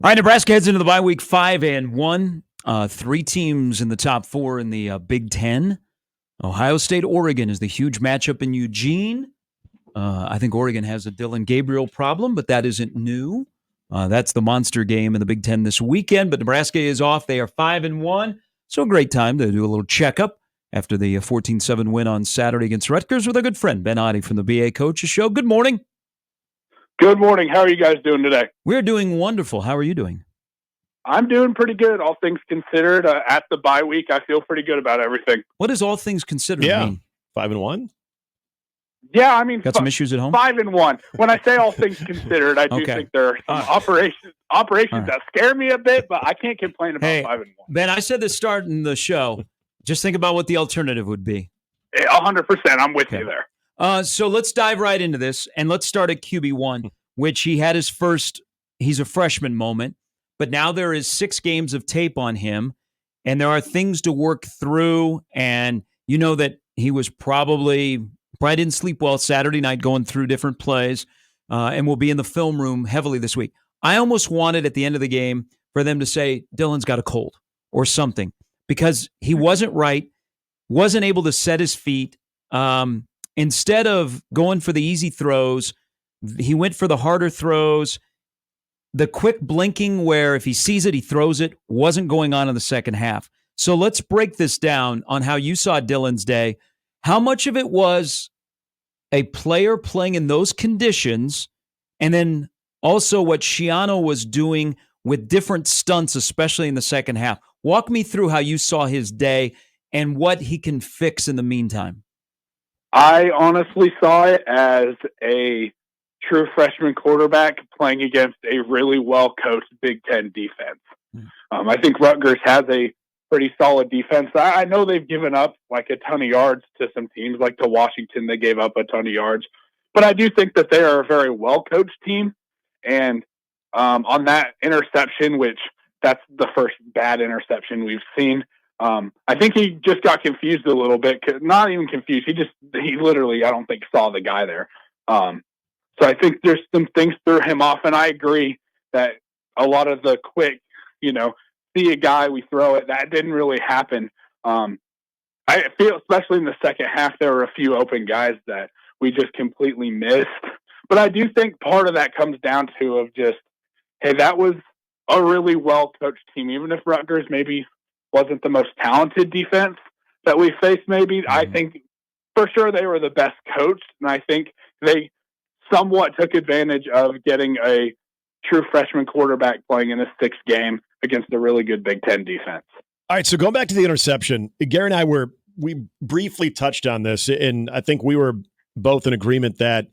All right, Nebraska heads into the bye week 5-1. Three teams in the top four in the Big Ten. Ohio State, Oregon is the huge matchup in Eugene. I think Oregon has a Dylan Gabriel problem, but that isn't new. That's the monster game in the Big Ten this weekend. But Nebraska is off; they are 5-1. So a great time to do a little checkup after the 14-7 win on Saturday against Rutgers with our good friend Ben Aude from the BA Coaches Show. Good morning. Good morning. How are you guys doing today? We're doing wonderful. How are you doing? I'm doing pretty good, all ththings considered. At the bye week, I feel pretty good about everything. What does all things considered mean? 5-1. Yeah, I mean, got some issues at home. 5-1. When I say all things considered, I do think there are some operations that scare me a bit, but I can't complain about 5-1. Ben, I said this starting the show. Just think about what the alternative would be. 100%. I'm with you there. So let's dive right into this, and let's start at QB1, which he had his first. He's a freshman moment. But now there is 6 games of tape on him, and there are things to work through. And you know that he was probably didn't sleep well Saturday night going through different plays, and will be in the film room heavily this week. I almost wanted at the end of the game for them to say, Dylan's got a cold or something, because he wasn't right, wasn't able to set his feet. Instead of going for the easy throws, he went for the harder throws. The quick blinking where if he sees it, he throws it, wasn't going on in the second half. So let's break this down on how you saw Dylan's day. How much of it was a player playing in those conditions, and then also what Schiano was doing with different stunts, especially in the second half? Walk me through how you saw his day and what he can fix in the meantime. I honestly saw it as a true freshman quarterback playing against a really well-coached Big Ten defense. I think Rutgers has a pretty solid defense. I know they've given up like a ton of yards to some teams, like to Washington, they gave up a ton of yards. But I do think that they are a very well-coached team. And on that interception, which that's the first bad interception we've seen, I think he just got confused a little bit. Not even confused. He literally, I don't think, saw the guy there. So I think there's some things threw him off, and I agree that a lot of the quick, see a guy, we throw it, that didn't really happen. I feel, especially in the second half, there were a few open guys that we just completely missed. But I do think part of that comes down to of just, hey, that was a really well-coached team. Even if Rutgers maybe wasn't the most talented defense that we faced, maybe, I think for sure they were the best coached, and I think they somewhat took advantage of getting a true freshman quarterback playing in a 6th game against a really good Big Ten defense. All right, so going back to the interception, Gary and I we briefly touched on this, and I think we were both in agreement that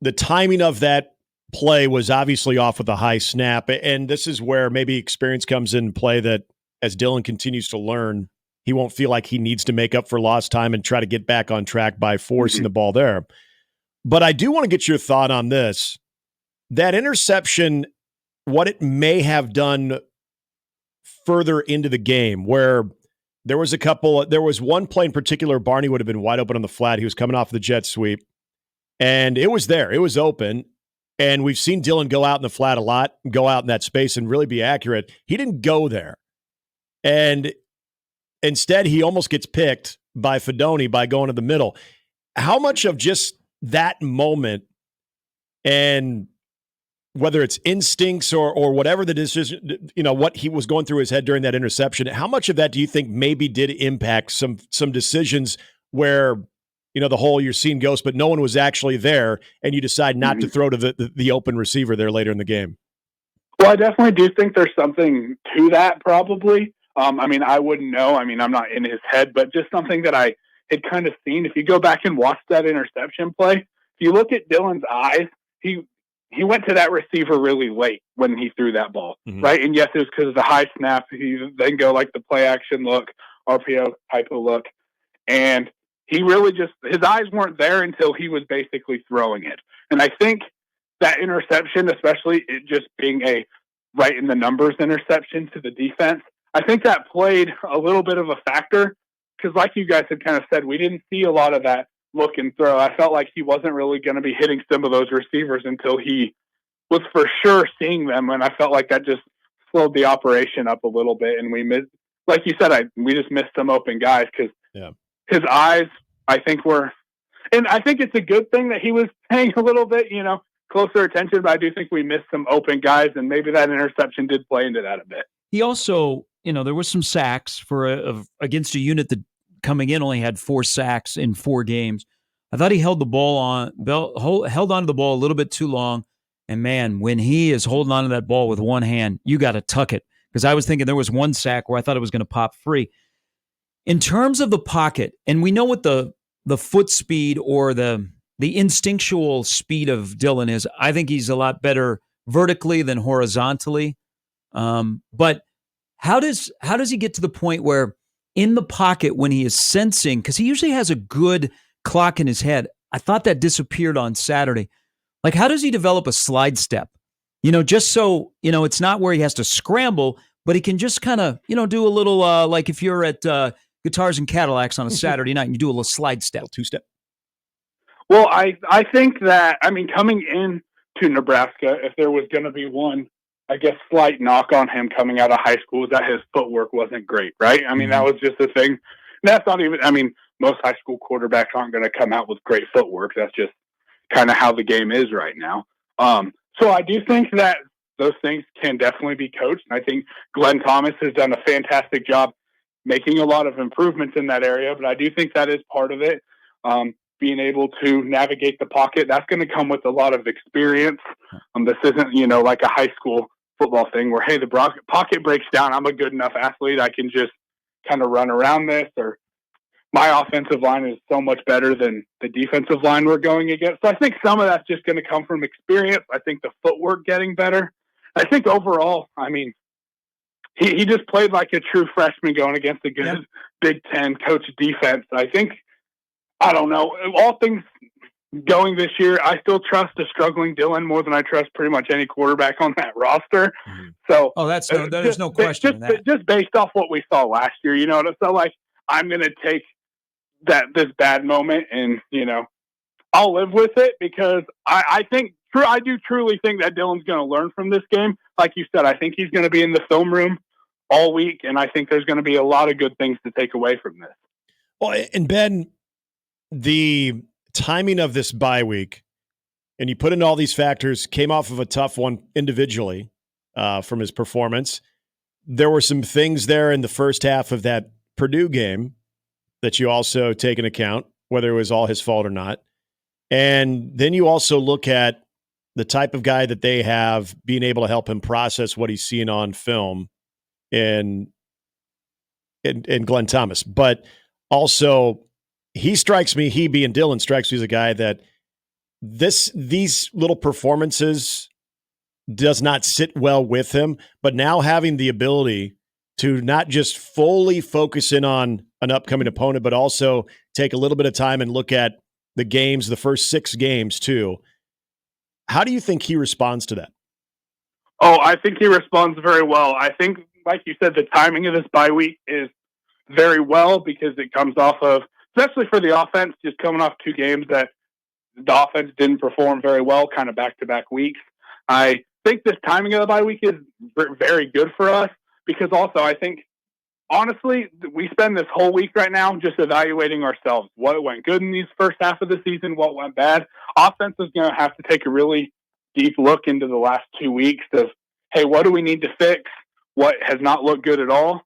the timing of that play was obviously off with a high snap, and this is where maybe experience comes in play, that as Dylan continues to learn, he won't feel like he needs to make up for lost time and try to get back on track by forcing the ball there. But I do want to get your thought on this. That interception, what it may have done further into the game, where there was one play in particular, Barney would have been wide open on the flat. He was coming off the jet sweep, and it was there. It was open, and we've seen Dylan go out in the flat a lot, go out in that space and really be accurate. He didn't go there. And instead, he almost gets picked by Fedoni by going to the middle. How much of just that moment, and whether it's instincts or whatever the decision, what he was going through his head during that interception, how much of that do you think maybe did impact some decisions where, the whole you're seeing ghosts, but no one was actually there, and you decide not to throw to the open receiver there later in the game? Well, I definitely do think there's something to that, probably. I wouldn't know. I'm not in his head, but just something that I had kind of seen. If you go back and watch that interception play, if you look at Dylan's eyes, he went to that receiver really late when he threw that ball, right? And yes, it was because of the high snap. He then go like the play action look, RPO type of look, and he really his eyes weren't there until he was basically throwing it. And I think that interception, especially it just being a right in the numbers interception to the defense, I think that played a little bit of a factor, because like you guys had kind of said, we didn't see a lot of that look and throw. I felt like he wasn't really going to be hitting some of those receivers until he was for sure seeing them, and I felt like that just slowed the operation up a little bit, and we missed, like you said, we just missed some open guys because his eyes, I think, were, and I think it's a good thing that he was paying a little bit, closer attention, but I do think we missed some open guys, and maybe that interception did play into that a bit. He also, there was some sacks for against a unit that coming in only had 4 sacks in 4 games. I thought he held the ball held onto the ball a little bit too long. And man, when he is holding onto that ball with one hand, you got to tuck it. Because I was thinking there was one sack where I thought it was going to pop free. In terms of the pocket, and we know what the foot speed or the instinctual speed of Dylan is. I think he's a lot better vertically than horizontally. But how does he get to the point where in the pocket when he is sensing, because he usually has a good clock in his head. I thought that disappeared on Saturday. Like, how does he develop a slide step? Just so, it's not where he has to scramble, but he can just kind of, do a little, like if you're at Guitars and Cadillacs on a Saturday night and you do a little slide step, 2-step. Well, I think that, coming in to Nebraska, if there was going to be one, I guess, slight knock on him coming out of high school, is that his footwork wasn't great, right? That was just a thing. That's not even, most high school quarterbacks aren't going to come out with great footwork. That's just kind of how the game is right now. So I do think that those things can definitely be coached. And I think Glenn Thomas has done a fantastic job making a lot of improvements in that area, but I do think that is part of it. Being able to navigate the pocket, that's going to come with a lot of experience. This isn't, like a high school football thing where, hey, the pocket breaks down, I'm a good enough athlete, I can just kind of run around this, or my offensive line is so much better than the defensive line we're going against. So I think some of that's just going to come from experience. I think the footwork getting better. I think overall, he just played like a true freshman going against a good Big Ten coach defense. I think, I don't know, all things going this year, I still trust a struggling Dylan more than I trust pretty much any quarterback on that roster. Mm-hmm. So, there's no question in that. Just based off what we saw last year, so like, I'm going to take this bad moment and, I'll live with it because I do truly think that Dylan's going to learn from this game. Like you said, I think he's going to be in the film room all week, and I think there's going to be a lot of good things to take away from this. Well, and Ben, the timing of this bye week, and you put in all these factors, came off of a tough one individually from his performance. There were some things there in the first half of that Purdue game that you also take into account, whether it was all his fault or not. And then you also look at the type of guy that they have being able to help him process what he's seeing on film in Glenn Thomas. But also, he being Dylan, strikes me as a guy that these little performances does not sit well with him. But now having the ability to not just fully focus in on an upcoming opponent, but also take a little bit of time and look at the games, the first 6 games too. How do you think he responds to that? Oh, I think he responds very well. I think, like you said, the timing of this bye week is very well because it comes off of, especially for the offense, just coming off 2 games that the offense didn't perform very well, kind of back-to-back weeks. I think this timing of the bye week is very good for us because also I think, honestly, we spend this whole week right now just evaluating ourselves. What went good in these first half of the season? What went bad? Offense is going to have to take a really deep look into the last 2 weeks of, hey, what do we need to fix? What has not looked good at all?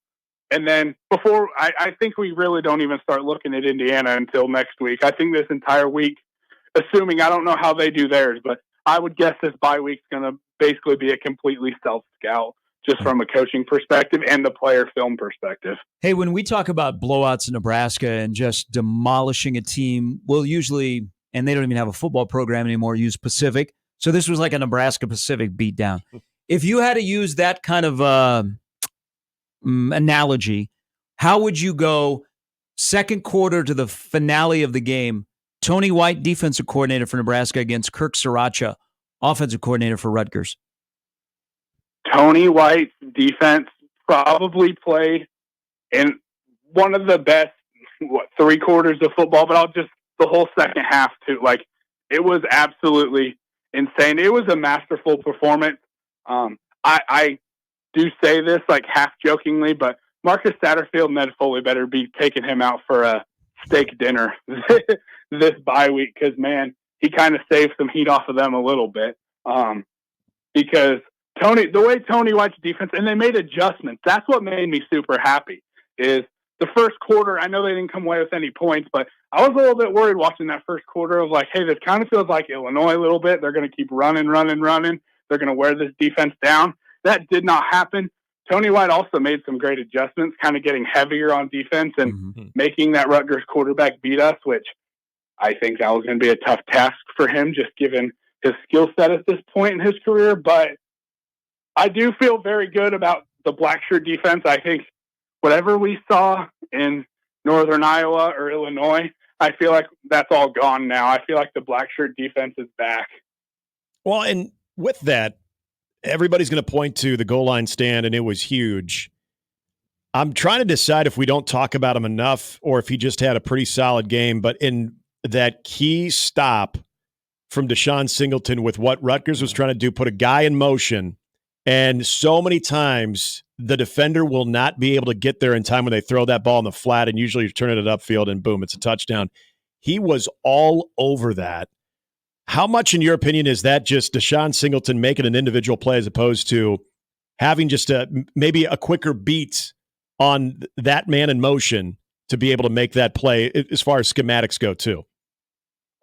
And then before, I think we really don't even start looking at Indiana until next week. I think this entire week, assuming, I don't know how they do theirs, but I would guess this bye week's going to basically be a completely self-scout, just from a coaching perspective and the player film perspective. Hey, when we talk about blowouts in Nebraska and just demolishing a team, we'll usually, and they don't even have a football program anymore, use Pacific. So this was like a Nebraska Pacific beatdown. If you had to use that kind of analogy, how would you go second quarter to the finale of the game? Tony White, defensive coordinator for Nebraska, against Kirk Sriracha, offensive coordinator for Rutgers. Tony White's defense probably played in one of the best 3 quarters of football, but the whole second half too. Like, it was absolutely insane. It was a masterful performance. I do say this like half jokingly, but Marcus Satterfield and Ned Foley better be taking him out for a steak dinner this bye week, because, man, he kind of saved some heat off of them a little bit. Because the way Tony White's defense, and they made adjustments. That's what made me super happy. Is the first quarter, I know they didn't come away with any points, but I was a little bit worried watching that first quarter of like, hey, this kind of feels like Illinois a little bit. They're going to keep running. They're going to wear this defense down. That did not happen. Tony White also made some great adjustments, kind of getting heavier on defense and making that Rutgers quarterback beat us, which I think that was going to be a tough task for him, just given his skill set at this point in his career. But I do feel very good about the Blackshirt defense. I think whatever we saw in Northern Iowa or Illinois, I feel like that's all gone now. I feel like the Blackshirt defense is back. Well, and with that, everybody's going to point to the goal line stand, and it was huge. I'm trying to decide if we don't talk about him enough or if he just had a pretty solid game. But in that key stop from Deshaun Singleton with what Rutgers was trying to do, put a guy in motion, and so many times the defender will not be able to get there in time when they throw that ball in the flat, and usually you turn it upfield and boom, it's a touchdown. He was all over that. How much, in your opinion, is that just Deshaun Singleton making an individual play as opposed to having just maybe a quicker beat on that man in motion to be able to make that play as far as schematics go too?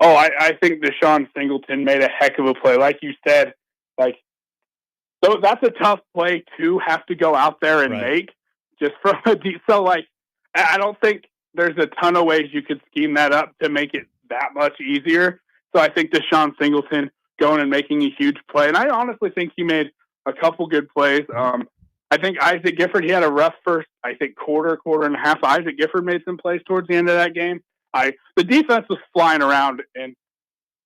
Oh, I think Deshaun Singleton made a heck of a play. Like you said, so that's a tough play to have to go out there and make just from a deep. So, I don't think there's a ton of ways you could scheme that up to make it that much easier. So I think Deshaun Singleton going and making a huge play. And I honestly think he made a couple good plays. I think Isaac Gifford, he had a rough first, quarter and a half. Isaac Gifford made some plays towards the end of that game. The defense was flying around and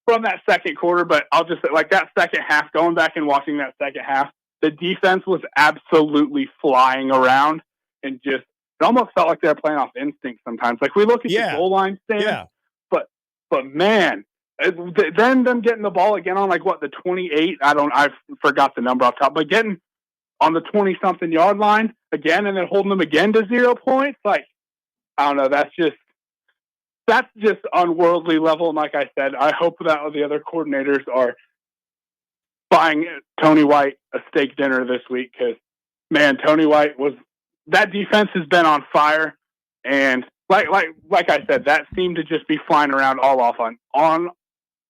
from that second quarter, but I'll just say, that second half, going back and watching that second half, the defense was absolutely flying around and just, it almost felt like they were playing off instinct sometimes. We look at the goal line stand, but man, then them getting the ball again on the 28, I forgot the number off top, but getting on the 20 something yard line again and then holding them again to 0 points. I don't know. That's just unworldly level. And like I said, I hope that the other coordinators are buying Tony White a steak dinner this week, because, man, Tony White that defense has been on fire. And like I said, that seemed to just be flying around all off on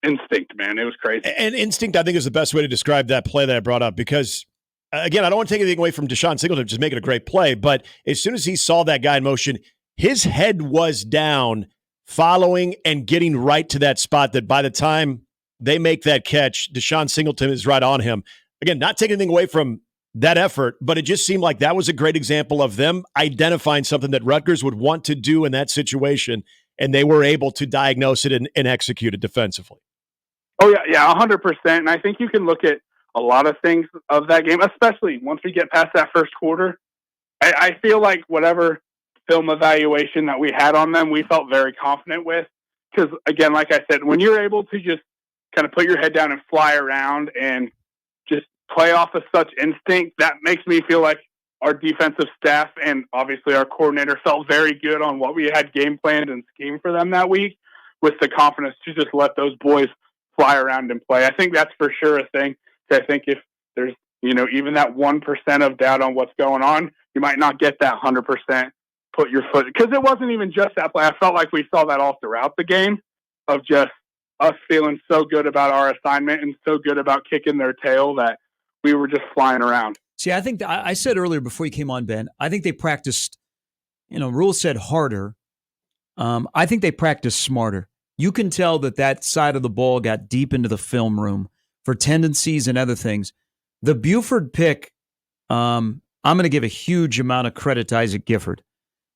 instinct, man. It was crazy. And instinct, I think, is the best way to describe that play that I brought up, because, again, I don't want to take anything away from Deshaun Singleton just making a great play, but as soon as he saw that guy in motion, his head was down, following and getting right to that spot that by the time they make that catch, Deshaun Singleton is right on him. Again, not taking anything away from that effort, but it just seemed like that was a great example of them identifying something that Rutgers would want to do in that situation, and they were able to diagnose it and execute it defensively. Oh, yeah, 100%. And I think you can look at a lot of things of that game, especially once we get past that first quarter. I feel like whatever film evaluation that we had on them, we felt very confident with. Because, again, like I said, when you're able to just kind of put your head down and fly around and just play off of such instinct, that makes me feel like our defensive staff and obviously our coordinator felt very good on what we had game planned and schemed for them that week, with the confidence to just let those boys fly around and play. I think that's for sure a thing. I think if there's, even that 1% of doubt on what's going on, you might not get that 100% put your foot, because it wasn't even just that play. I felt like we saw that all throughout the game, of just us feeling so good about our assignment and so good about kicking their tail that we were just flying around. See, I think I said earlier before you came on, Ben, I think they practiced, Rule said harder. I think they practiced smarter. You can tell that side of the ball got deep into the film room for tendencies and other things. The Buford pick, I'm going to give a huge amount of credit to Isaac Gifford,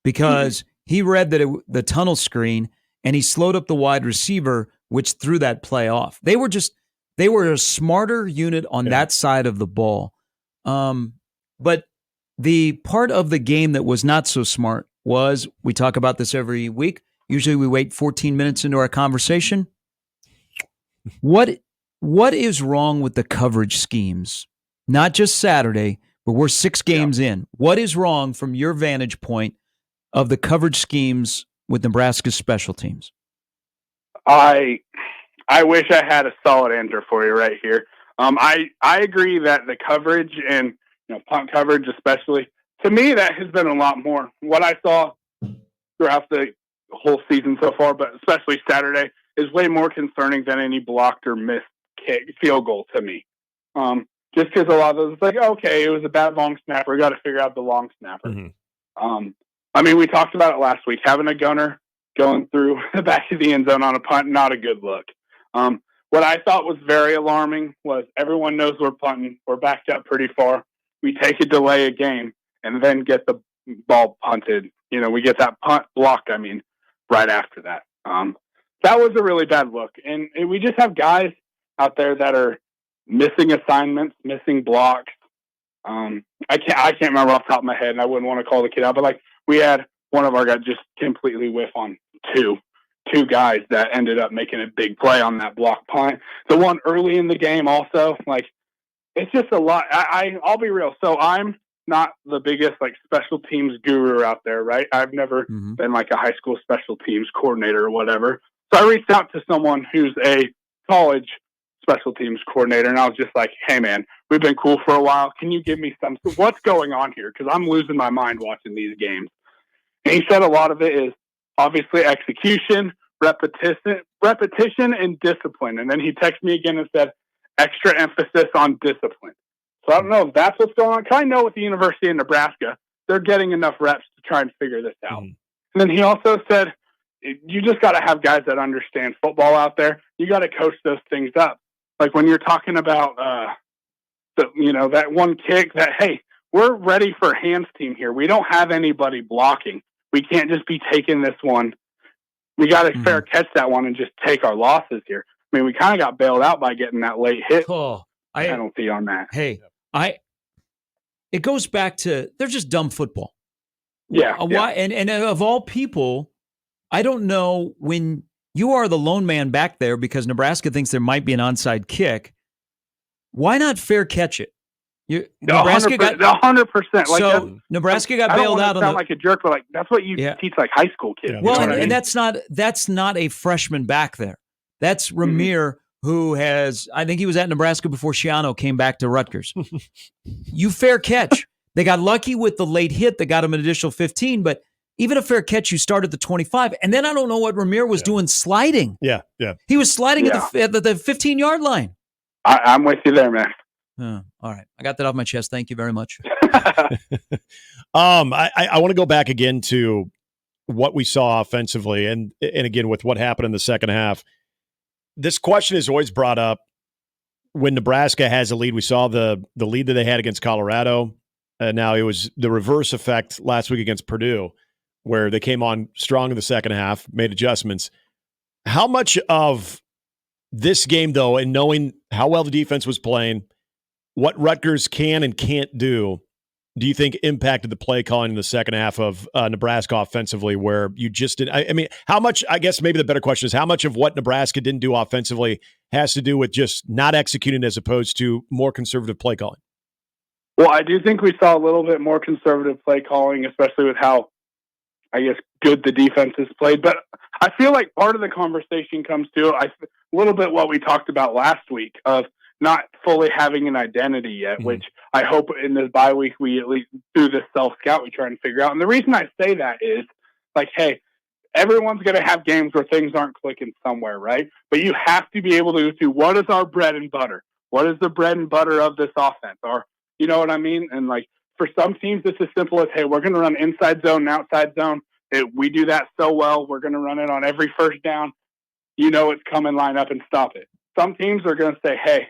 because he read that the tunnel screen and he slowed up the wide receiver, which threw that play off. They were a smarter unit on that side of the ball. But the part of the game that was not so smart was, we talk about this every week. Usually we wait 14 minutes into our conversation. What What is wrong with the coverage schemes? Not just Saturday, but we're 6 games in. What is wrong from your vantage point of the coverage schemes with Nebraska's special teams? I wish I had a solid answer for you right here. I agree that the coverage and punt coverage especially, to me, that has been a lot more. What I saw throughout the whole season so far, but especially Saturday, is way more concerning than any blocked or missed field goal to me. Just because a lot of those, it's like, okay, it was a bad long snapper. We got to figure out the long snapper. I mean, we talked about it last week. Having a gunner going through the back of the end zone on a punt, not a good look. What I thought was very alarming was everyone knows we're punting. We're backed up pretty far. We take a delay a game and then get the ball punted. We get that punt blocked, right after that. That was a really bad look. And we just have guys out there that are missing assignments, missing blocks. I can't remember off the top of my head, and I wouldn't want to call the kid out, but we had one of our guys just completely whiff on two guys that ended up making a big play on that block punt. The one early in the game also, it's just a lot. I'll be real. So I'm not the biggest special teams guru out there, right? I've never been a high school special teams coordinator or whatever. So I reached out to someone who's a college special teams coordinator, and I was just like, hey man, we've been cool for a while. Can you give me what's going on here? Because I'm losing my mind watching these games. And he said a lot of it is obviously execution, repetition, and discipline. And then he texted me again and said, extra emphasis on discipline. So I don't know if that's what's going on. Because I know with the University of Nebraska, they're getting enough reps to try and figure this out. And then he also said, you just got to have guys that understand football out there. You got to coach those things up. When you're talking about, that one kick that, hey, we're ready for hands team here. We don't have anybody blocking. We can't just be taking this one. We got to fair catch that one and just take our losses here. We kind of got bailed out by getting that late hit penalty on that. Hey, it goes back to they're just dumb football. Yeah. Why? And of all people, I don't know when you are the lone man back there because Nebraska thinks there might be an onside kick. Why not fair catch it? Nebraska got 100%. Nebraska got bailed out on sound like a jerk, but that's what you teach high school kids. Yeah. Well, and that's not a freshman back there. That's Ramir, who I think he was at Nebraska before Shiano came back to Rutgers. You fair catch. They got lucky with the late hit that got him an additional 15, but even a fair catch, you start at the 25. And then I don't know what Ramir was doing sliding. Yeah. He was sliding at the 15-yard line. I'm with you there, man. All right. I got that off my chest. Thank you very much. I want to go back again to what we saw offensively and again with what happened in the second half. This question is always brought up when Nebraska has a lead. We saw the lead that they had against Colorado. Now it was the reverse effect last week against Purdue, where they came on strong in the second half, made adjustments. How much of this game, though, and knowing how well the defense was playing, what Rutgers can and can't do you think impacted the play calling in the second half of Nebraska offensively, where you just did? How much, I guess maybe the better question is, how much of what Nebraska didn't do offensively has to do with just not executing as opposed to more conservative play calling? Well, I do think we saw a little bit more conservative play calling, especially with how, I guess, good the defense has played. But I feel like part of the conversation comes to a little bit what we talked about last week of not fully having an identity yet, which I hope in this bye week we at least through this self-scout we try and figure out. And the reason I say that is hey, everyone's going to have games where things aren't clicking somewhere, right? But you have to be able to do what is our bread and butter? What is the bread and butter of this offense? Or, you know what I mean? And for some teams, it's as simple as, hey, we're going to run inside zone and outside zone. We do that so well. We're going to run it on every first down. It's coming, line up and stop it. Some teams are going to say, hey,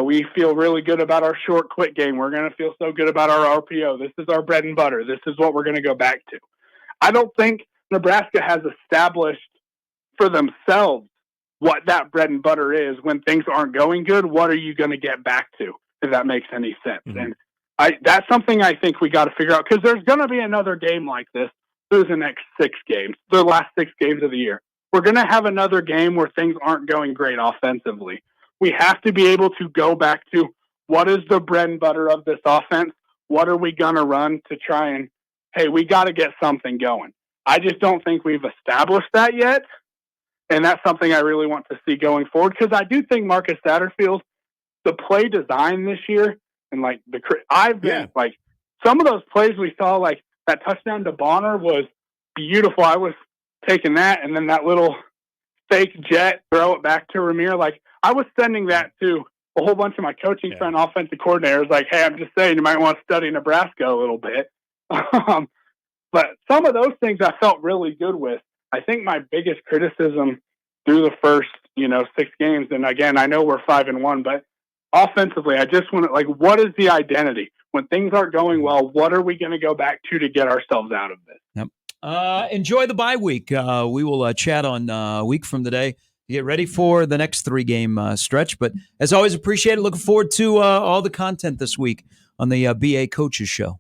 we feel really good about our short quick game. We're going to feel so good about our RPO. This is our bread and butter. This is what we're going to go back to. I don't think Nebraska has established for themselves what that bread and butter is. When things aren't going good, what are you going to get back to, if that makes any sense? And that's something I think we got to figure out, because there's going to be another game like this through the next 6 games, the last 6 games of the year. We're going to have another game where things aren't going great offensively. we have to be able to go back to what is the bread and butter of this offense? What are we going to run to try and, hey, we got to get something going. I just don't think we've established that yet. And that's something I really want to see going forward, because I do think Marcus Satterfield, the play design this year, and like I've been like, some of those plays we saw, like that touchdown to Bonner was beautiful. I was taking that, and then that little fake jet, throw it back to Ramir. Like, I was sending that to a whole bunch of my coaching friend offensive coordinators. Like, hey, I'm just saying you might want to study Nebraska a little bit. But some of those things I felt really good with. I think my biggest criticism through the first, 6 games, and again, I know we're 5-1, but offensively, I just want to, like, what is the identity? When things aren't going well, what are we going to go back to get ourselves out of this? Yep. Enjoy the bye week. We will chat on a week from today to get ready for the next 3-game stretch. But as always, appreciate it. Looking forward to all the content this week on the BA Coaches Show.